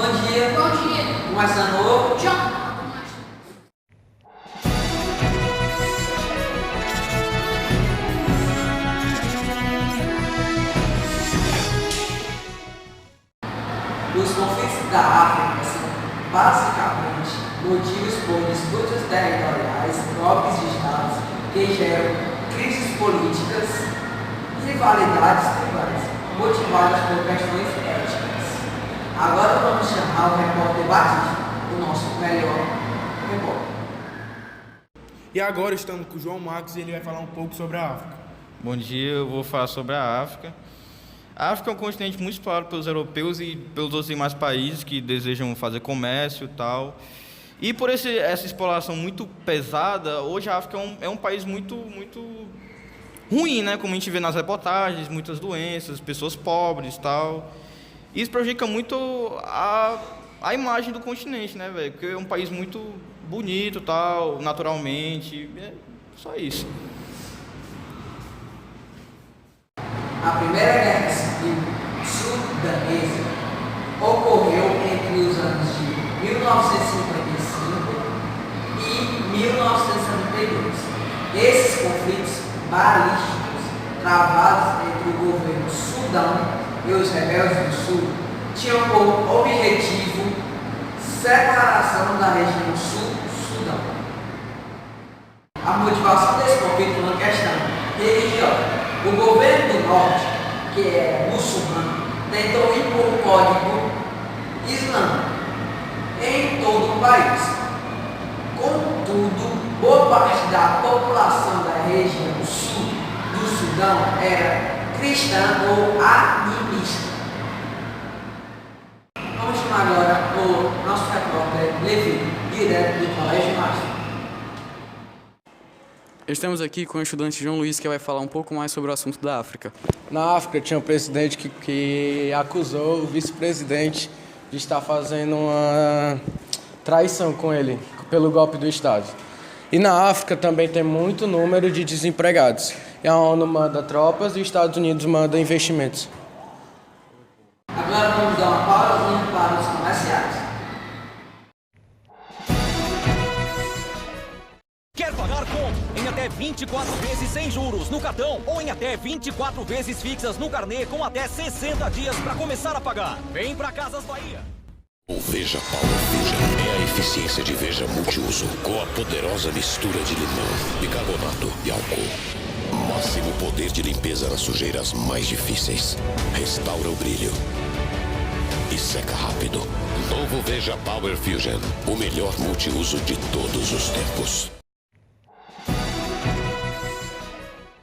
Bom dia. Bom dia. Começando o Jornal. Os conflitos da África são basicamente motivos por disputas territoriais, golpes de estados que geram crises políticas e rivalidades tribais, motivadas por questões étnicas. Agora vamos chamar o repórter Batista, o nosso melhor repórter. E agora estamos com o João Marcos e ele vai falar um pouco sobre a África. Bom dia, eu vou falar sobre a África. A África é um continente muito explorado pelos europeus e pelos outros demais países que desejam fazer comércio e tal. E por essa exploração muito pesada, hoje a África é um país muito ruim, né? Como a gente vê nas reportagens, muitas doenças, pessoas pobres e tal. Isso prejudica muito a imagem do continente, né, velho? Porque é um país muito bonito, tal, naturalmente, é só isso. A Primeira Guerra Civil Sudanesa ocorreu entre os anos de 1955 e 1972. Esses conflitos balísticos travados entre o governo Sudão e os rebeldes do Sul tinham como objetivo separação da região Sul-Sudão. A motivação desse conflito foi uma questão religiosa. O governo do Norte, que é muçulmano, tentou impor o código islâmico em todo o país. Contudo, boa parte da população da região sul do Sudão era cristã ou animista. Vamos chamar agora o nosso repórter Levi, direto do Colégio Master. Estamos aqui com o estudante João Luiz, que vai falar um pouco mais sobre o assunto da África. Na África tinha um presidente que acusou o vice-presidente de estar fazendo uma traição com ele, pelo golpe do Estado. E na África também tem muito número de desempregados. E a ONU manda tropas e os Estados Unidos mandam investimentos. Agora vamos dar uma pausa para os comerciais. Quer pagar como? Em até 24 vezes sem juros no cartão ou em até 24 vezes fixas no carnê com até 60 dias para começar a pagar. Vem pra Casas Bahia. O Veja Power Fusion é a eficiência de Veja multiuso com a poderosa mistura de limão, bicarbonato e álcool. Máximo poder de limpeza nas sujeiras mais difíceis. Restaura o brilho e seca rápido. Novo Veja Power Fusion, o melhor multiuso de todos os tempos.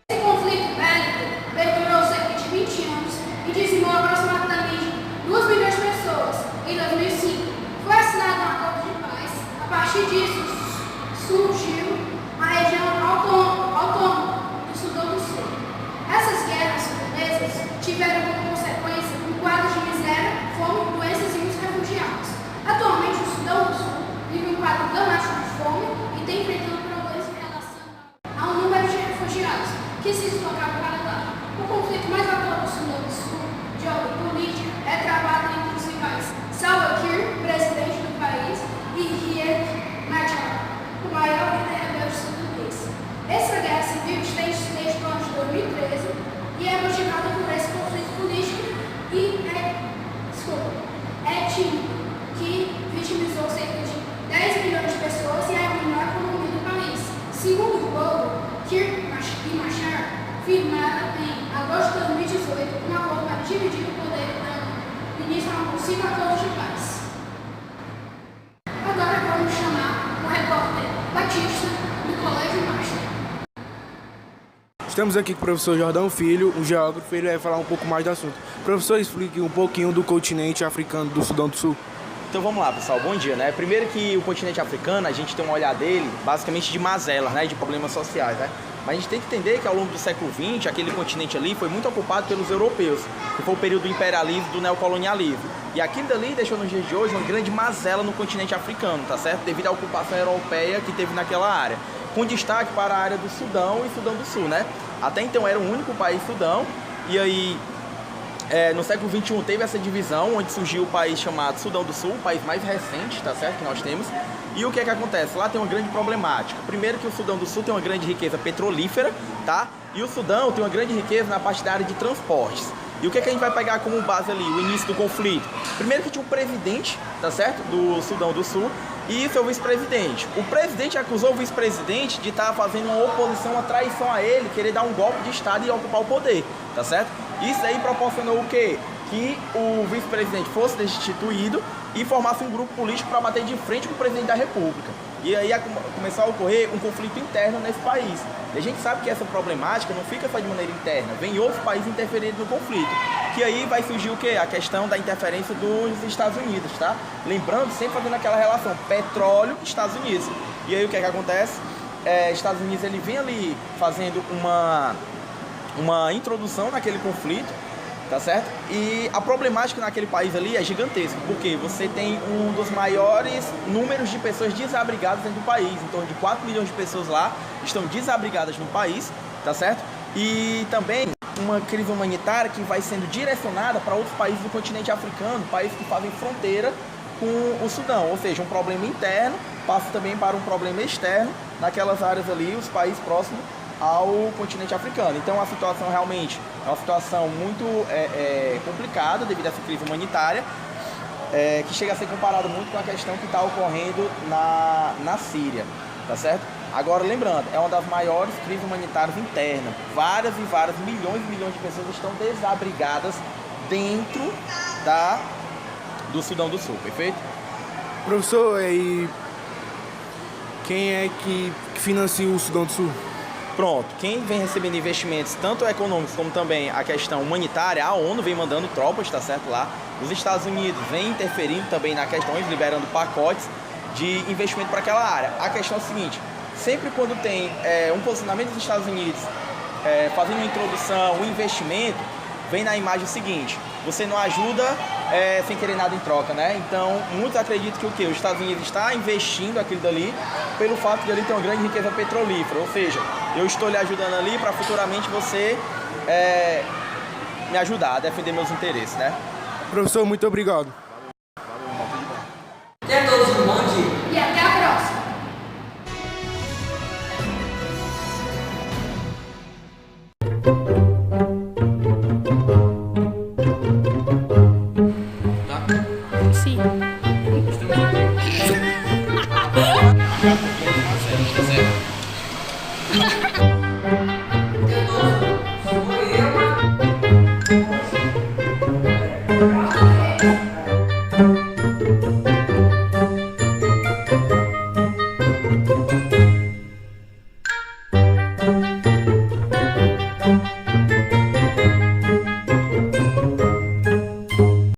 Esse conflito bélico perdurou cerca de 20 anos e dizimou aproximadamente 2 milhões de pessoas. Em 2005, foi assinado um acordo de paz. A partir disso, surgiu a região autônoma do Sudão do Sul. Essas guerras sudanesas tiveram como consequência um quadro de miséria, fome, doenças e muitos refugiados. Atualmente, o Sudão do Sul vive um quadro dramático de fome e tem enfrentado problemas em relação ao número de refugiados que se deslocaram para lá. O conflito mais atual do Sudão do Sul, de ordem política, é travado entre os rivais Salva Kiir, presidente do país, e Riek Machar, o maior líder rebelde sudanês. Essa guerra civil estende-se desde o ano de 2013 e é motivada por esse conflito político e étnico que vitimizou cerca de 10 milhões de pessoas e arruinou a economia do país. Segundo o Globo, Kiir e Machar firmaram em agosto de 2018 um acordo para dividir o poder dando início a um possível acordo de paz. Agora vamos chamar o repórter Batista do Colégio Master. Estamos aqui com o professor Jordão Filho, um geógrafo, e ele vai falar um pouco mais do assunto. Professor, explique um pouquinho do continente africano do Sudão do Sul. Então vamos lá, pessoal, bom dia, né? Primeiro que o continente africano, a gente tem um olhar dele basicamente de mazelas, né? De problemas sociais, né? Mas a gente tem que entender que ao longo do século XX, aquele continente ali foi muito ocupado pelos europeus, que foi o período do imperialismo e do neocolonialismo. E aquilo dali deixou nos dias de hoje uma grande mazela no continente africano, tá certo? Devido à ocupação europeia que teve naquela área. Com destaque para a área do Sudão e Sudão do Sul, né? Até então era o único país Sudão, e aí no século XXI teve essa divisão, onde surgiu o país chamado Sudão do Sul, o país mais recente, tá certo, que nós temos. E o que é que acontece? Lá tem uma grande problemática. Primeiro que o Sudão do Sul tem uma grande riqueza petrolífera, tá? E o Sudão tem uma grande riqueza na parte da área de transportes. E o que é que a gente vai pegar como base ali, o início do conflito? Primeiro que tinha um presidente, tá certo, do Sudão do Sul, e seu vice-presidente. O presidente acusou o vice-presidente de estar fazendo uma oposição, uma traição a ele, querer dar um golpe de Estado e ocupar o poder, tá certo? Isso aí proporcionou o quê? Que o vice-presidente fosse destituído e formasse um grupo político para bater de frente com o presidente da República. E aí começou a ocorrer um conflito interno nesse país. E a gente sabe que essa problemática não fica só de maneira interna, vem outros países interferindo no conflito. Que aí vai surgir o quê? A questão da interferência dos Estados Unidos, tá? Lembrando, sempre fazendo aquela relação petróleo e Estados Unidos. E aí o que é que acontece? Estados Unidos ele vem ali fazendo uma introdução naquele conflito, tá certo? E a problemática naquele país ali é gigantesca, porque você tem um dos maiores números de pessoas desabrigadas dentro do país. Em torno de 4 milhões de pessoas lá estão desabrigadas no país, tá certo? E também uma crise humanitária que vai sendo direcionada para outros países do continente africano, países que fazem fronteira com o Sudão. Ou seja, um problema interno passa também para um problema externo naquelas áreas ali, os países próximos ao continente africano. Então a situação realmente é uma situação muito complicada devido a essa crise humanitária, que chega a ser comparada muito com a questão que está ocorrendo na Síria, tá certo? Agora lembrando, é uma das maiores crises humanitárias internas. Várias e várias, milhões e milhões de pessoas estão desabrigadas dentro do Sudão do Sul, perfeito? Professor, e quem é que financia o Sudão do Sul? Pronto, quem vem recebendo investimentos, tanto econômicos como também a questão humanitária, a ONU vem mandando tropas, tá certo, lá. Os Estados Unidos vem interferindo também na questão, liberando pacotes de investimento para aquela área. A questão é a seguinte, sempre quando tem um posicionamento dos Estados Unidos fazendo uma introdução, um investimento, vem na imagem o seguinte, você não ajuda sem querer nada em troca, né? Então, muitos acreditam que o quê? Os Estados Unidos está investindo aquilo dali pelo fato de ali ter uma grande riqueza petrolífera, ou seja, eu estou lhe ajudando ali para futuramente você me ajudar a defender meus interesses, né? Professor, muito obrigado. Tenha todos um bom dia. E até a próxima. Sim. Sou eu.